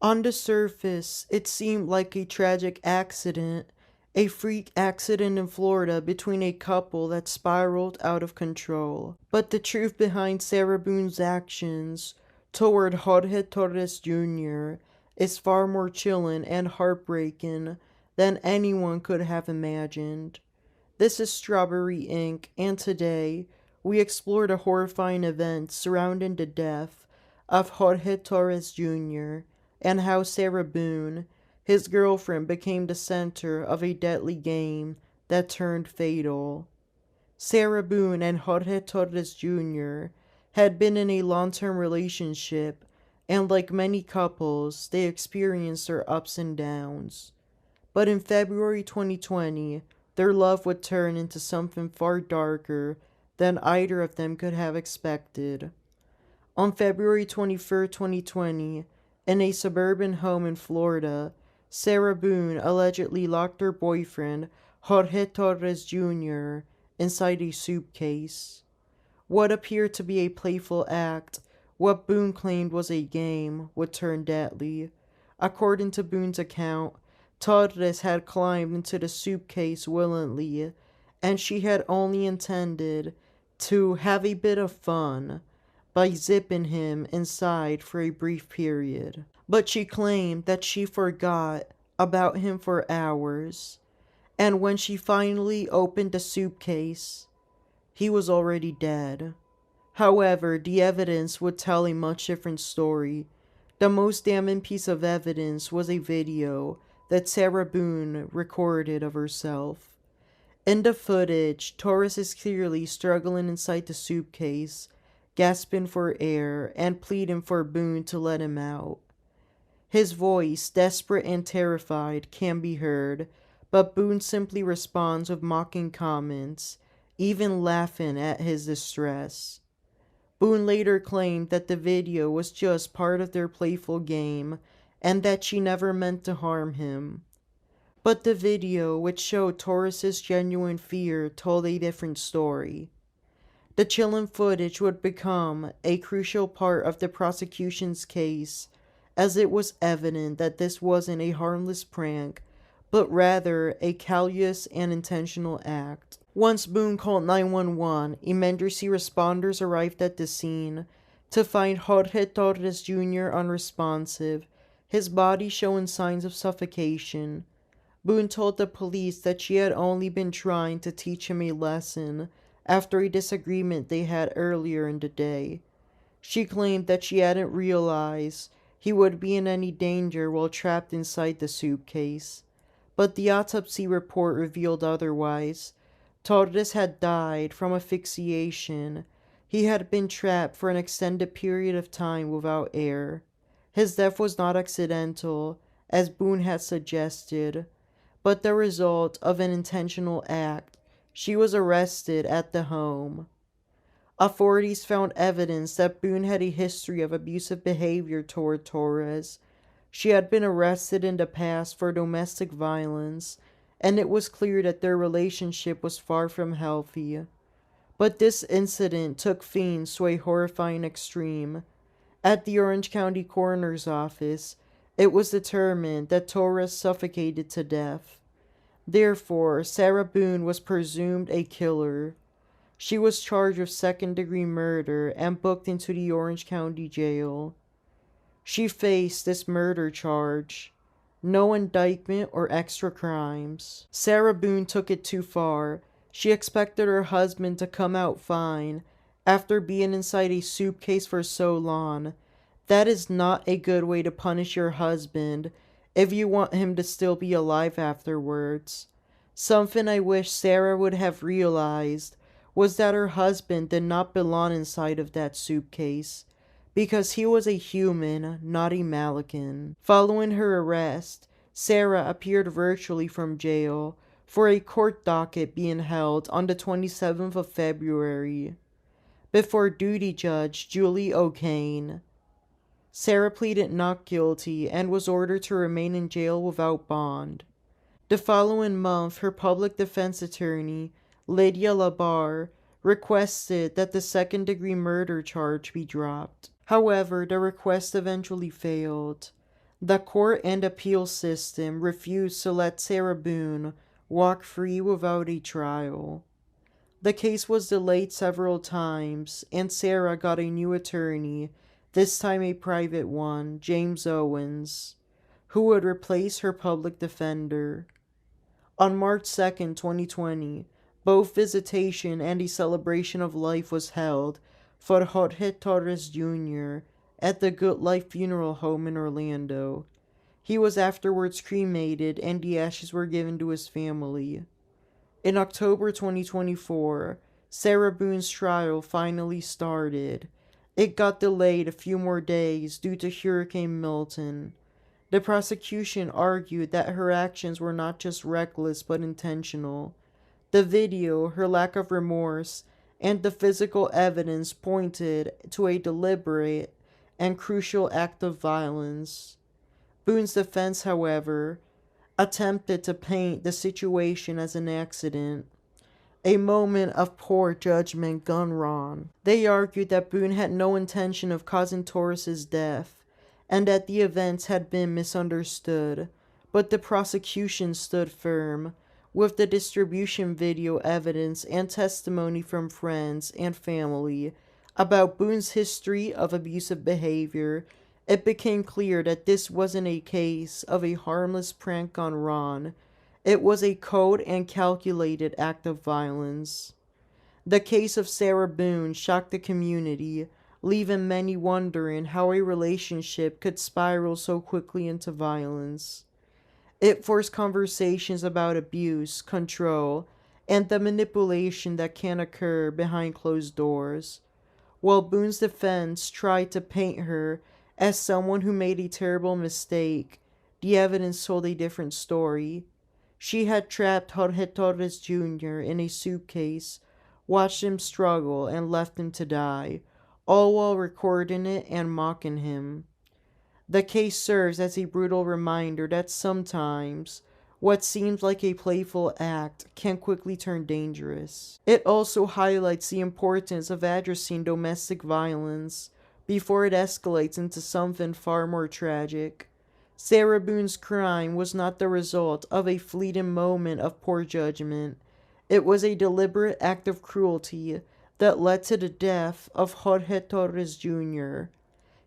On the surface, it seemed like a tragic accident, a freak accident in Florida between a couple that spiraled out of control. But the truth behind Sarah Boone's actions toward Jorge Torres Jr. is far more chilling and heartbreaking than anyone could have imagined. This is Strawberry Ink, and today we explore the horrifying events surrounding the death of Jorge Torres Jr. and how Sarah Boone, his girlfriend, became the center of a deadly game that turned fatal. Sarah Boone and Jorge Torres Jr. had been in a long-term relationship, and like many couples, they experienced their ups and downs. But in February 2020, their love would turn into something far darker than either of them could have expected. On February 23, 2020, in a suburban home in Florida, Sarah Boone allegedly locked her boyfriend, Jorge Torres Jr., inside a suitcase. What appeared to be a playful act, what Boone claimed was a game, would turn deadly. According to Boone's account, Torres had climbed into the suitcase willingly, and she had only intended to have a bit of fun by zipping him inside for a brief period. But she claimed that she forgot about him for hours, and when she finally opened the suitcase, he was already dead. However, the evidence would tell a much different story. The most damning piece of evidence was a video that Sarah Boone recorded of herself. In the footage, Torres is clearly struggling inside the suitcase, gasping for air and pleading for Boone to let him out. His voice, desperate and terrified, can be heard, but Boone simply responds with mocking comments, even laughing at his distress. Boone later claimed that the video was just part of their playful game and that she never meant to harm him. But the video, which showed Torres's genuine fear, told a different story. The chilling footage would become a crucial part of the prosecution's case, as it was evident that this wasn't a harmless prank, but rather a callous and intentional act. Once Boone called 911, emergency responders arrived at the scene to find Jorge Torres Jr. unresponsive, his body showing signs of suffocation. Boone told the police that she had only been trying to teach him a lesson after a disagreement they had earlier in the day. She claimed that she hadn't realized he would be in any danger while trapped inside the suitcase. But the autopsy report revealed otherwise. Torres had died from asphyxiation. He had been trapped for an extended period of time without air. His death was not accidental, as Boone had suggested, but the result of an intentional act. She was arrested at the home. Authorities found evidence that Boone had a history of abusive behavior toward Torres. She had been arrested in the past for domestic violence, and it was clear that their relationship was far from healthy. But this incident took things to a horrifying extreme. At the Orange County Coroner's Office, it was determined that Torres suffocated to death. Therefore, Sarah Boone was presumed a killer. She was charged with second-degree murder and booked into the Orange County Jail. She faced this murder charge, no indictment or extra crimes. Sarah Boone took it too far. She expected her husband to come out fine after being inside a suitcase for so long. That is not a good way to punish your husband if you want him to still be alive afterwards. Something I wish Sarah would have realized was that her husband did not belong inside of that suitcase, because he was a human, not a mannequin. Following her arrest, Sarah appeared virtually from jail for a court docket being held on the 27th of February before duty judge Julie O'Kane. Sarah pleaded not guilty and was ordered to remain in jail without bond. The following month, her public defense attorney, Lydia Labar, requested that the second-degree murder charge be dropped. However, the request eventually failed. The court and appeal system refused to let Sarah Boone walk free without a trial. The case was delayed several times, and Sarah got a new attorney, this time a private one, James Owens, who would replace her public defender. On March 2nd, 2020, both visitation and a celebration of life was held for Jorge Torres Jr. at the Good Life Funeral Home in Orlando. He was afterwards cremated and the ashes were given to his family. In October 2024, Sarah Boone's trial finally started. It got delayed a few more days due to Hurricane Milton. The prosecution argued that her actions were not just reckless but intentional. The video, her lack of remorse, and the physical evidence pointed to a deliberate and crucial act of violence. Boone's defense, however, attempted to paint the situation as an accident, a moment of poor judgment gone wrong. They argued that Boone had no intention of causing Torres's death, and that the events had been misunderstood, but the prosecution stood firm, with the distribution video evidence and testimony from friends and family about Boone's history of abusive behavior. It became clear that this wasn't a case of a harmless prank gone wrong. It was a cold and calculated act of violence. The case of Sarah Boone shocked the community, leaving many wondering how a relationship could spiral so quickly into violence. It forced conversations about abuse, control, and the manipulation that can occur behind closed doors. While Boone's defense tried to paint her as someone who made a terrible mistake, the evidence told a different story. She had trapped Jorge Torres Jr. in a suitcase, watched him struggle, and left him to die, all while recording it and mocking him. The case serves as a brutal reminder that sometimes what seems like a playful act can quickly turn dangerous. It also highlights the importance of addressing domestic violence before it escalates into something far more tragic. Sarah Boone's crime was not the result of a fleeting moment of poor judgment. It was a deliberate act of cruelty that led to the death of Jorge Torres Jr.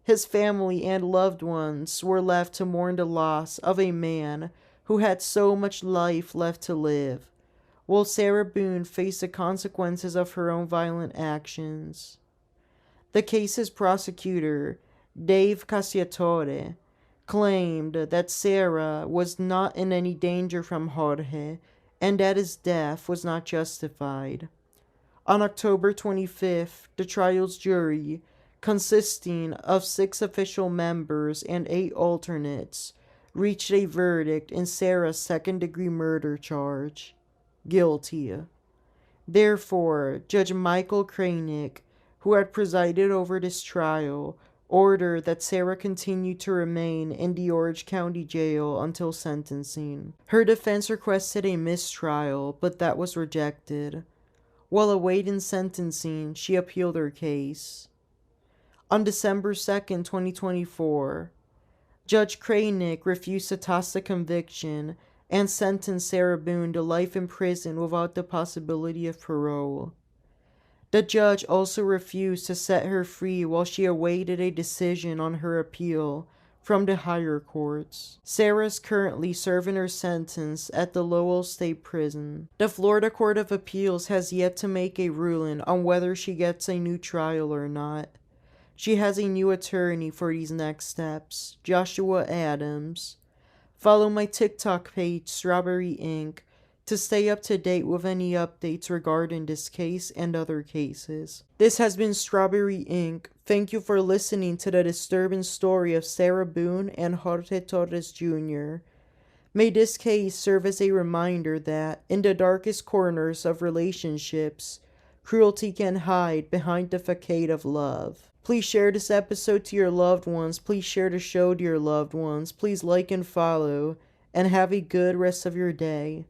His family and loved ones were left to mourn the loss of a man who had so much life left to live, while Sarah Boone faced the consequences of her own violent actions. The case's prosecutor, Dave Cacciatore, claimed that Sarah was not in any danger from Jorge and that his death was not justified. On October 25th, the trial's jury, consisting of 6 official members and 8 alternates, reached a verdict in Sarah's second-degree murder charge. Guilty. Therefore, Judge Michael Kranick, who had presided over this trial, ordered that Sarah continue to remain in the Orange County Jail until sentencing. Her defense requested a mistrial, but that was rejected. While awaiting sentencing, she appealed her case. On December 2nd, 2024, Judge Kranick refused to toss the conviction and sentenced Sarah Boone to life in prison without the possibility of parole. The judge also refused to set her free while she awaited a decision on her appeal from the higher courts. Sarah is currently serving her sentence at the Lowell State Prison. The Florida Court of Appeals has yet to make a ruling on whether she gets a new trial or not. She has a new attorney for these next steps, Joshua Adams. Follow my TikTok page, Strawberry Ink, to stay up to date with any updates regarding this case and other cases. This has been Strawberry Ink. Thank you for listening to the disturbing story of Sarah Boone and Jorge Torres Jr. May this case serve as a reminder that, in the darkest corners of relationships, cruelty can hide behind the facade of love. Please share this episode to your loved ones. Please share the show to your loved ones. Please like and follow, and have a good rest of your day.